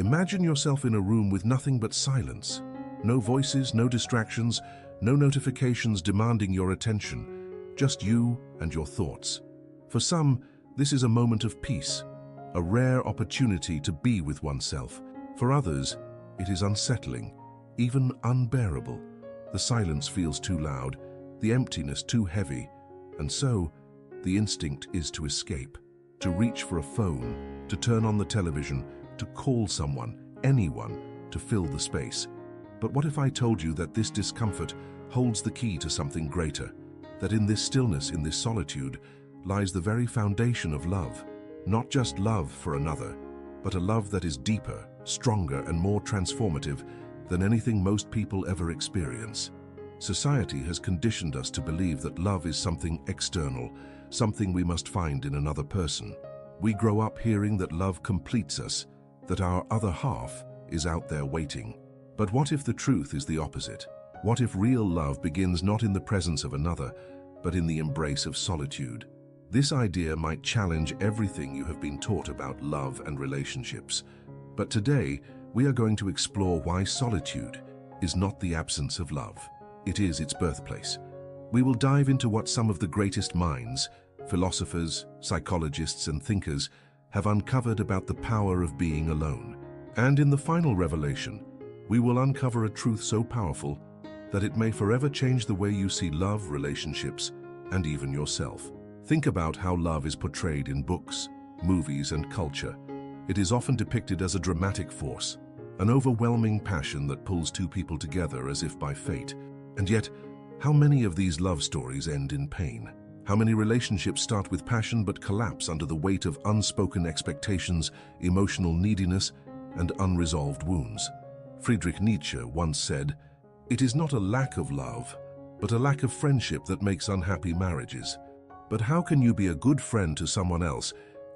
Imagine yourself in a room with nothing but silence. No voices, no distractions, no notifications demanding your attention. Just you and your thoughts. For some, this is a moment of peace, a rare opportunity to be with oneself. For others, it is unsettling, even unbearable. The silence feels too loud, the emptiness too heavy, and so the instinct is to escape, to reach for a phone, to turn on the television, to call someone, anyone, to fill the space. But what if I told you that this discomfort holds the key to something greater, that in this stillness, in this solitude, lies the very foundation of love, not just love for another, but a love that is deeper, stronger, and more transformative than anything most people ever experience. Society has conditioned us to believe that love is something external, something we must find in another person. We grow up hearing that love completes us, that our other half is out there waiting. But what if the truth is the opposite? What if real love begins not in the presence of another, but in the embrace of solitude? This idea might challenge everything you have been taught about love and relationships. But today, we are going to explore why solitude is not the absence of love. It is its birthplace. We will dive into what some of the greatest minds, philosophers, psychologists, and thinkers have uncovered about the power of being alone. And in the final revelation, we will uncover a truth so powerful that it may forever change the way you see love, relationships, and even yourself. Think about how love is portrayed in books, movies, and culture. It is often depicted as a dramatic force, an overwhelming passion that pulls two people together as if by fate. And yet, how many of these love stories end in pain? How many relationships start with passion but collapse under the weight of unspoken expectations, emotional neediness, and unresolved wounds? Friedrich Nietzsche once said, "It is not a lack of love, but a lack of friendship that makes unhappy marriages." But how can you be a good friend to someone else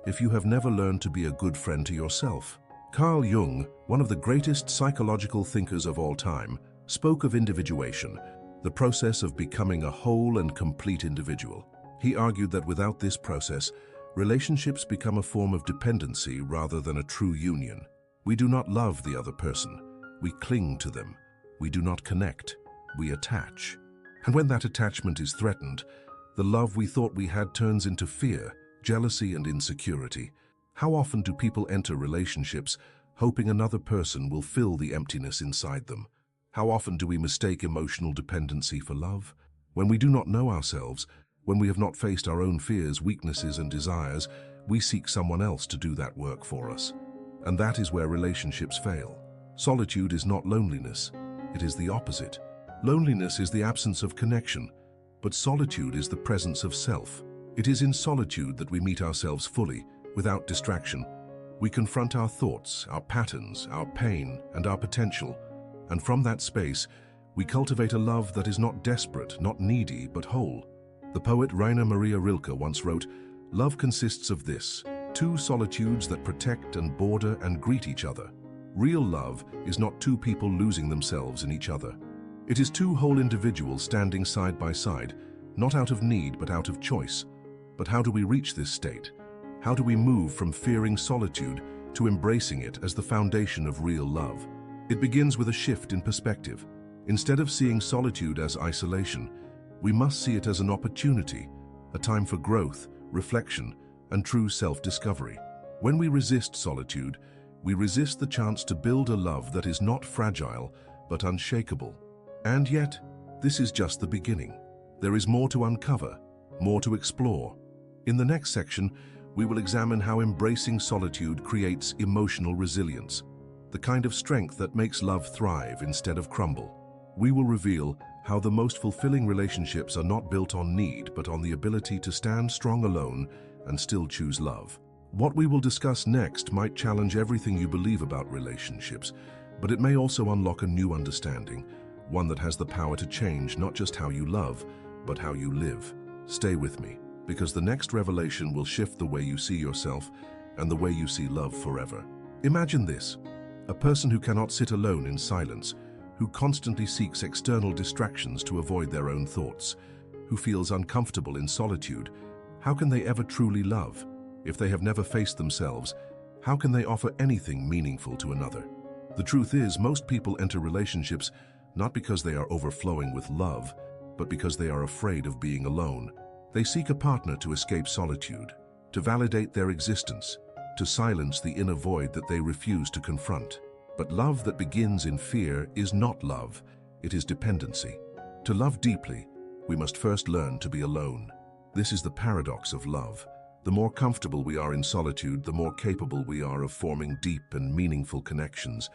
if you have never learned to be a good friend to yourself? Carl Jung, one of the greatest psychological thinkers of all time, spoke of individuation, the process of becoming a whole and complete individual. He argued that without this process, relationships become a form of dependency rather than a true union. We do not love the other person. We cling to them. We do not connect. We attach. And when that attachment is threatened, the love we thought we had turns into fear, jealousy, and insecurity. How often do people enter relationships hoping another person will fill the emptiness inside them? How often do we mistake emotional dependency for love? When we do not know ourselves, when we have not faced our own fears, weaknesses, and desires, we seek someone else to do that work for us. And that is where relationships fail. Solitude is not loneliness. It is the opposite. Loneliness is the absence of connection, but solitude is the presence of self. It is in solitude that we meet ourselves fully, without distraction. We confront our thoughts, our patterns, our pain, and our potential. And from that space, we cultivate a love that is not desperate, not needy, but whole. The poet Rainer Maria Rilke once wrote, "Love consists of this, two solitudes that protect and border and greet each other." Real love is not two people losing themselves in each other. It is two whole individuals standing side by side, not out of need, but out of choice. But how do we reach this state? How do we move from fearing solitude to embracing it as the foundation of real love? It begins with a shift in perspective. Instead of seeing solitude as isolation, we must see it as an opportunity, a time for growth, reflection, and true self-discovery. When we resist solitude, we resist the chance to build a love that is not fragile, but unshakable. And yet, this is just the beginning. There is more to uncover, more to explore. In the next section, we will examine how embracing solitude creates emotional resilience, the kind of strength that makes love thrive instead of crumble. We will reveal how the most fulfilling relationships are not built on need, but on the ability to stand strong alone and still choose love. What we will discuss next might challenge everything you believe about relationships, but it may also unlock a new understanding, one that has the power to change not just how you love, but how you live. Stay with me, because the next revelation will shift the way you see yourself and the way you see love forever. Imagine this: a person who cannot sit alone in silence, who constantly seeks external distractions to avoid their own thoughts, who feels uncomfortable in solitude. How can they ever truly love? If they have never faced themselves, How can they offer anything meaningful to another? The truth is, most people enter relationships not because they are overflowing with love, but because they are afraid of being alone. They seek a partner to escape solitude, to validate their existence, to silence the inner void that they refuse to confront. But love that begins in fear is not love, it is dependency. To love deeply, we must first learn to be alone. This is the paradox of love. The more comfortable we are in solitude, the more capable we are of forming deep and meaningful connections.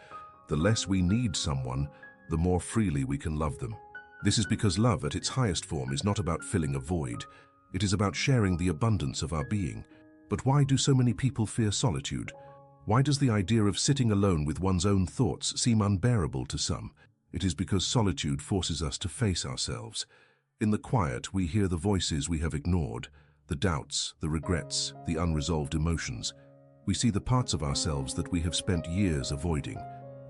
The less we need someone, the more freely we can love them. This is because love at its highest form is not about filling a void. It is about sharing the abundance of our being. But why do so many people fear solitude? Why does the idea of sitting alone with one's own thoughts seem unbearable to some? It is because solitude forces us to face ourselves. In the quiet, we hear the voices we have ignored, the doubts, the regrets, the unresolved emotions. We see the parts of ourselves that we have spent years avoiding,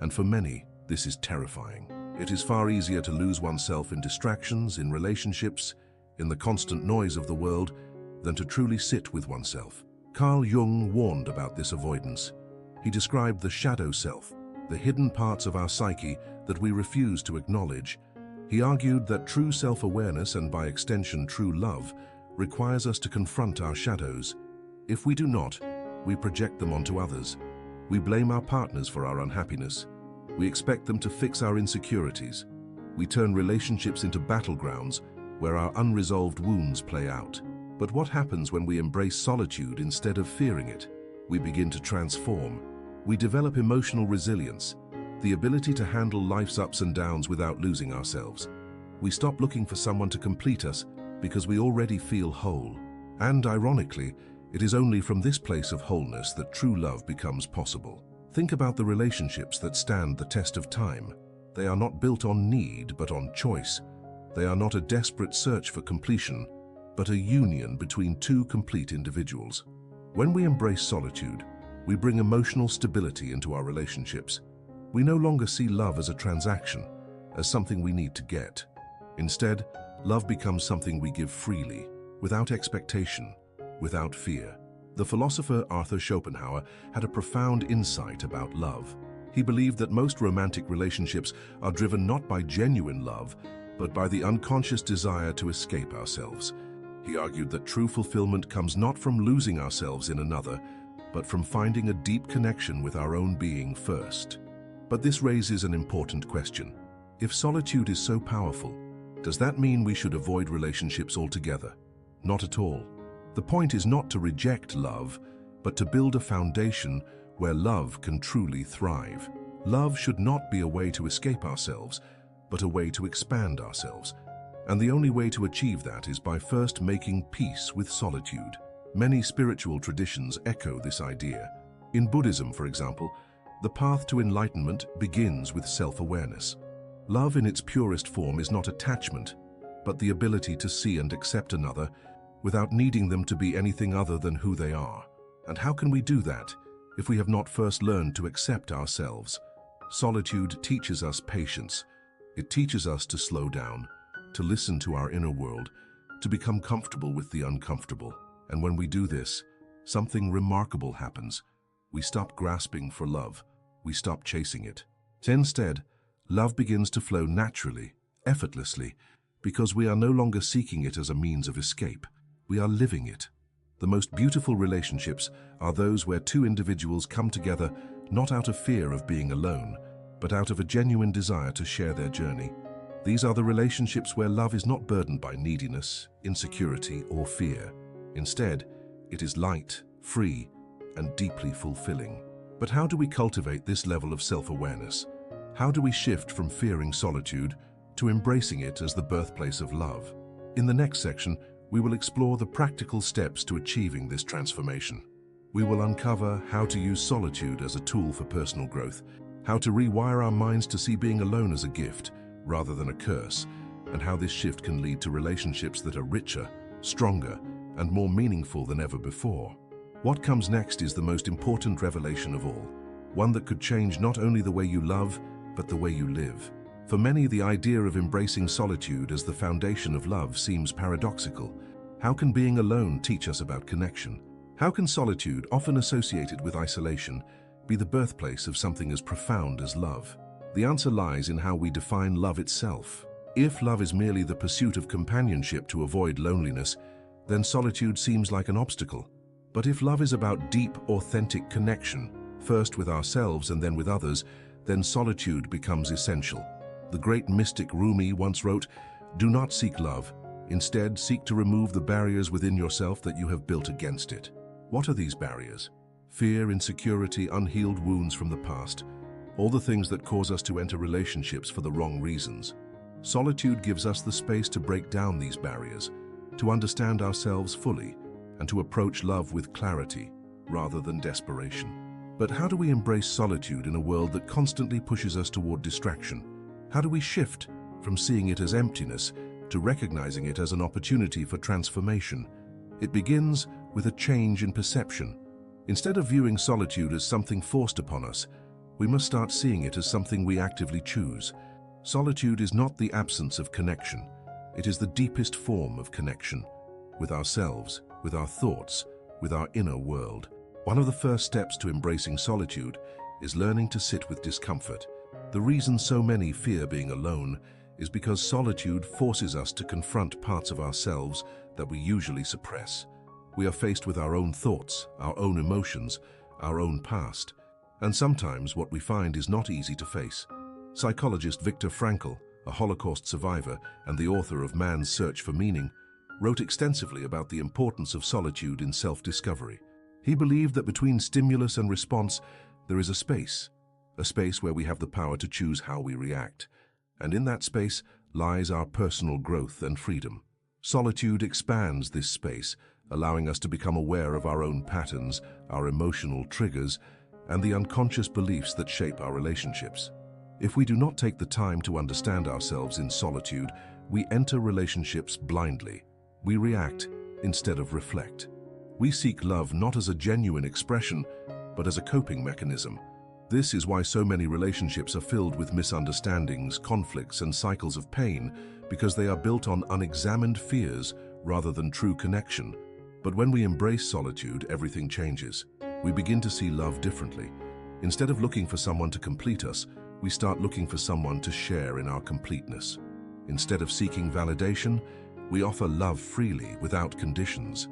and for many, this is terrifying. It is far easier to lose oneself in distractions, in relationships, in the constant noise of the world, than to truly sit with oneself. Carl Jung warned about this avoidance. He described the shadow self, the hidden parts of our psyche that we refuse to acknowledge. He argued that true self-awareness, and by extension true love, requires us to confront our shadows. If we do not, we project them onto others. We blame our partners for our unhappiness. We expect them to fix our insecurities. We turn relationships into battlegrounds where our unresolved wounds play out. But what happens when we embrace solitude instead of fearing it? We begin to transform. We develop emotional resilience, the ability to handle life's ups and downs without losing ourselves. We stop looking for someone to complete us because we already feel whole. And ironically, it is only from this place of wholeness that true love becomes possible. Think about the relationships that stand the test of time. They are not built on need, but on choice. They are not a desperate search for completion, but a union between two complete individuals. When we embrace solitude, we bring emotional stability into our relationships. We no longer see love as a transaction, as something we need to get. Instead, love becomes something we give freely, without expectation, without fear. The philosopher Arthur Schopenhauer had a profound insight about love. He believed that most romantic relationships are driven not by genuine love, but by the unconscious desire to escape ourselves. He argued that true fulfillment comes not from losing ourselves in another, but from finding a deep connection with our own being first. But this raises an important question. If solitude is so powerful, does that mean we should avoid relationships altogether? Not at all. The point is not to reject love, but to build a foundation where love can truly thrive. Love should not be a way to escape ourselves, but a way to expand ourselves. And the only way to achieve that is by first making peace with solitude. Many spiritual traditions echo this idea. In Buddhism, for example, the path to enlightenment begins with self-awareness. Love in its purest form is not attachment, but the ability to see and accept another without needing them to be anything other than who they are. And how can we do that if we have not first learned to accept ourselves? Solitude teaches us patience. It teaches us to slow down, to listen to our inner world, to become comfortable with the uncomfortable. And when we do this, something remarkable happens. We stop grasping for love. We stop chasing it. Instead, love begins to flow naturally, effortlessly, because we are no longer seeking it as a means of escape. We are living it. The most beautiful relationships are those where two individuals come together not out of fear of being alone, but out of a genuine desire to share their journey. These are the relationships where love is not burdened by neediness, insecurity, or fear. Instead, it is light, free, and deeply fulfilling. But how do we cultivate this level of self-awareness? How do we shift from fearing solitude to embracing it as the birthplace of love? In the next section, we will explore the practical steps to achieving this transformation. We will uncover how to use solitude as a tool for personal growth, how to rewire our minds to see being alone as a gift rather than a curse, and how this shift can lead to relationships that are richer, stronger, and more meaningful than ever before. What comes next is the most important revelation of all, one that could change not only the way you love, but the way you live. For many, the idea of embracing solitude as the foundation of love seems paradoxical. How can being alone teach us about connection? How can solitude, often associated with isolation, be the birthplace of something as profound as love? The answer lies in how we define love itself. If love is merely the pursuit of companionship to avoid loneliness, then solitude seems like an obstacle. But if love is about deep, authentic connection, first with ourselves and then with others, then solitude becomes essential. The great mystic Rumi once wrote, "Do not seek love. Instead, seek to remove the barriers within yourself that you have built against it." What are these barriers? Fear, insecurity, unhealed wounds from the past, all the things that cause us to enter relationships for the wrong reasons. Solitude gives us the space to break down these barriers, to understand ourselves fully, and to approach love with clarity rather than desperation. But how do we embrace solitude in a world that constantly pushes us toward distraction? How do we shift from seeing it as emptiness to recognizing it as an opportunity for transformation? It begins with a change in perception. Instead of viewing solitude as something forced upon us, we must start seeing it as something we actively choose. Solitude is not the absence of connection. It is the deepest form of connection, with ourselves, with our thoughts, with our inner world. One of the first steps to embracing solitude is learning to sit with discomfort. The reason so many fear being alone is because solitude forces us to confront parts of ourselves that we usually suppress. We are faced with our own thoughts, our own emotions, our own past, and sometimes what we find is not easy to face. Psychologist Viktor Frankl, a Holocaust survivor and the author of Man's Search for Meaning, wrote extensively about the importance of solitude in self-discovery. He believed that between stimulus and response, there is a space where we have the power to choose how we react. And in that space lies our personal growth and freedom. Solitude expands this space, allowing us to become aware of our own patterns, our emotional triggers, and the unconscious beliefs that shape our relationships. If we do not take the time to understand ourselves in solitude, we enter relationships blindly. We react instead of reflect. We seek love not as a genuine expression, but as a coping mechanism. This is why so many relationships are filled with misunderstandings, conflicts, and cycles of pain, because they are built on unexamined fears rather than true connection. But when we embrace solitude, everything changes. We begin to see love differently. Instead of looking for someone to complete us, we start looking for someone to share in our completeness. Instead of seeking validation, we offer love freely, without conditions.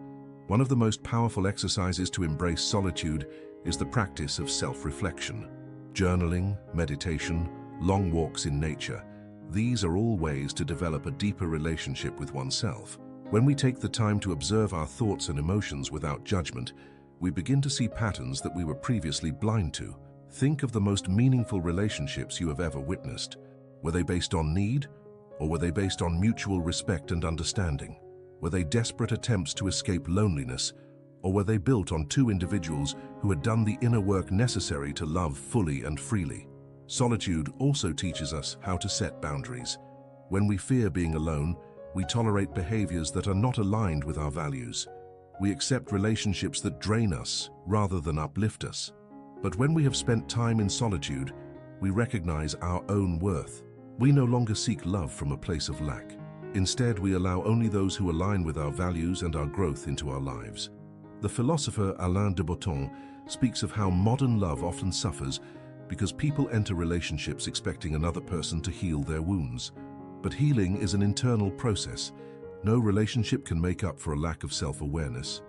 One of the most powerful exercises to embrace solitude is the practice of self-reflection. Journaling, meditation, long walks in nature, these are all ways to develop a deeper relationship with oneself. When we take the time to observe our thoughts and emotions without judgment, we begin to see patterns that we were previously blind to. Think of the most meaningful relationships you have ever witnessed. Were they based on need, or were they based on mutual respect and understanding? Were they desperate attempts to escape loneliness, or were they built on two individuals who had done the inner work necessary to love fully and freely? Solitude also teaches us how to set boundaries. When we fear being alone, we tolerate behaviors that are not aligned with our values. We accept relationships that drain us rather than uplift us. But when we have spent time in solitude, we recognize our own worth. We no longer seek love from a place of lack. Instead, we allow only those who align with our values and our growth into our lives. The philosopher Alain de Botton speaks of how modern love often suffers because people enter relationships expecting another person to heal their wounds. But healing is an internal process. No relationship can make up for a lack of self-awareness.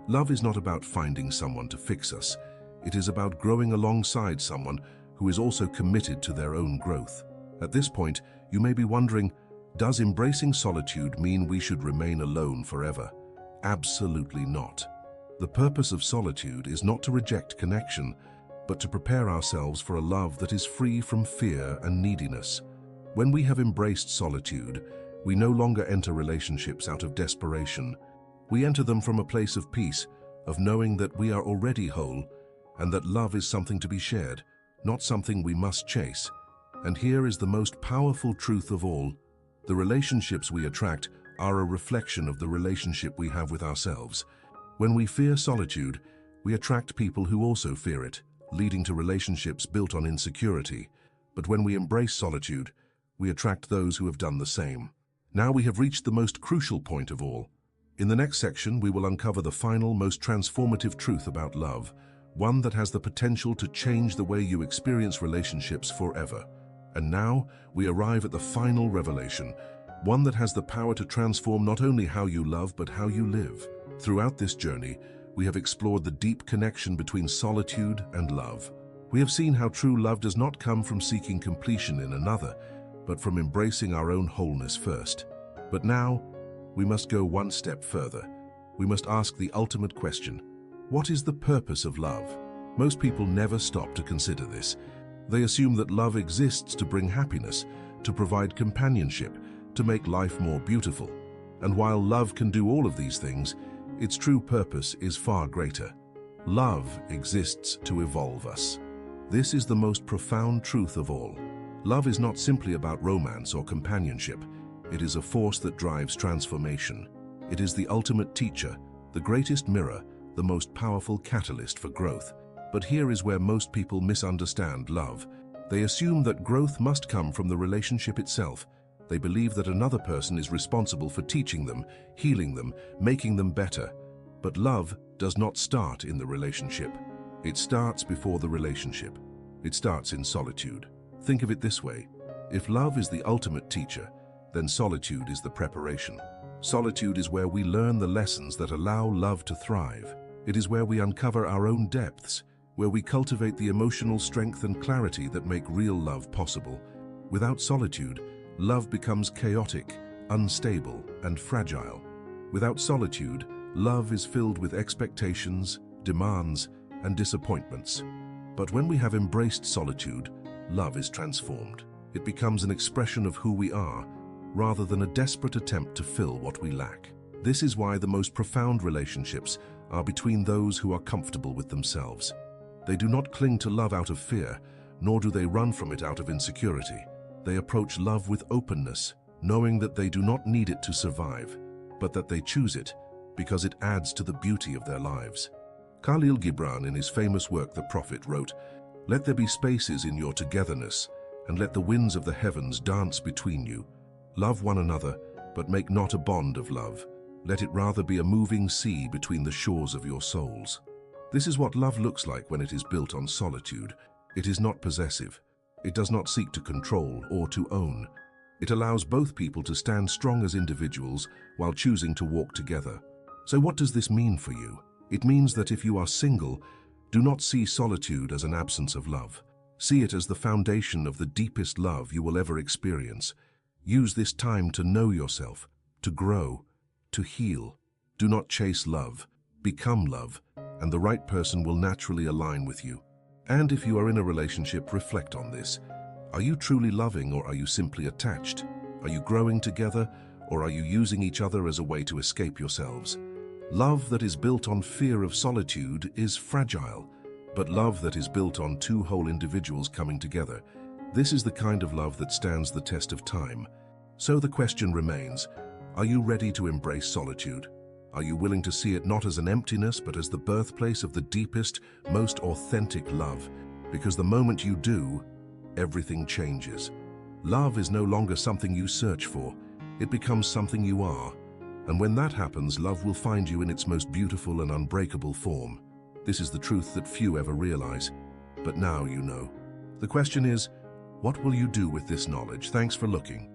Love is not about finding someone to fix us. It is about growing alongside someone who is also committed to their own growth. At this point, you may be wondering, does embracing solitude mean we should remain alone forever? Absolutely not. The purpose of solitude is not to reject connection, but to prepare ourselves for a love that is free from fear and neediness. When we have embraced solitude, we no longer enter relationships out of desperation. We enter them from a place of peace, of knowing that we are already whole, and that love is something to be shared, not something we must chase. And here is the most powerful truth of all. The relationships we attract are a reflection of the relationship we have with ourselves. When we fear solitude, we attract people who also fear it, leading to relationships built on insecurity. But when we embrace solitude, we attract those who have done the same. Now we have reached the most crucial point of all. In the next section, we will uncover the final, most transformative truth about love, one that has the potential to change the way you experience relationships forever. And now, we arrive at the final revelation, one that has the power to transform not only how you love, but how you live. Throughout this journey, we have explored the deep connection between solitude and love. We have seen how true love does not come from seeking completion in another, but from embracing our own wholeness first. But now, we must go one step further. We must ask the ultimate question: what is the purpose of love? Most people never stop to consider this. They assume that love exists to bring happiness, to provide companionship, to make life more beautiful. And while love can do all of these things, its true purpose is far greater. Love exists to evolve us. This is the most profound truth of all. Love is not simply about romance or companionship. It is a force that drives transformation. It is the ultimate teacher, the greatest mirror, the most powerful catalyst for growth. But here is where most people misunderstand love. They assume that growth must come from the relationship itself. They believe that another person is responsible for teaching them, healing them, making them better. But love does not start in the relationship. It starts before the relationship. It starts in solitude. Think of it this way: if love is the ultimate teacher, then solitude is the preparation. Solitude is where we learn the lessons that allow love to thrive. It is where we uncover our own depths, where we cultivate the emotional strength and clarity that make real love possible. Without solitude, love becomes chaotic, unstable, and fragile. Without solitude, love is filled with expectations, demands, and disappointments. But when we have embraced solitude, love is transformed. It becomes an expression of who we are, rather than a desperate attempt to fill what we lack. This is why the most profound relationships are between those who are comfortable with themselves. They do not cling to love out of fear, nor do they run from it out of insecurity. They approach love with openness, knowing that they do not need it to survive, but that they choose it because it adds to the beauty of their lives. Khalil Gibran, in his famous work The Prophet, wrote, "Let there be spaces in your togetherness, and let the winds of the heavens dance between you. Love one another, but make not a bond of love. Let it rather be a moving sea between the shores of your souls." This is what love looks like when it is built on solitude. It is not possessive. It does not seek to control or to own. It allows both people to stand strong as individuals while choosing to walk together. So what does this mean for you? It means that if you are single, do not see solitude as an absence of love. See it as the foundation of the deepest love you will ever experience. Use this time to know yourself, to grow, to heal. Do not chase love. Become love, and the right person will naturally align with you. And if you are in a relationship, reflect on this. Are you truly loving, or are you simply attached? Are you growing together, or are you using each other as a way to escape yourselves? Love that is built on fear of solitude is fragile, but love that is built on two whole individuals coming together, this is the kind of love that stands the test of time. So the question remains, are you ready to embrace solitude? Are you willing to see it not as an emptiness, but as the birthplace of the deepest, most authentic love? Because the moment you do, everything changes. Love is no longer something you search for. It becomes something you are. And when that happens, love will find you in its most beautiful and unbreakable form. This is the truth that few ever realize. But now you know. The question is, what will you do with this knowledge? Thanks for looking.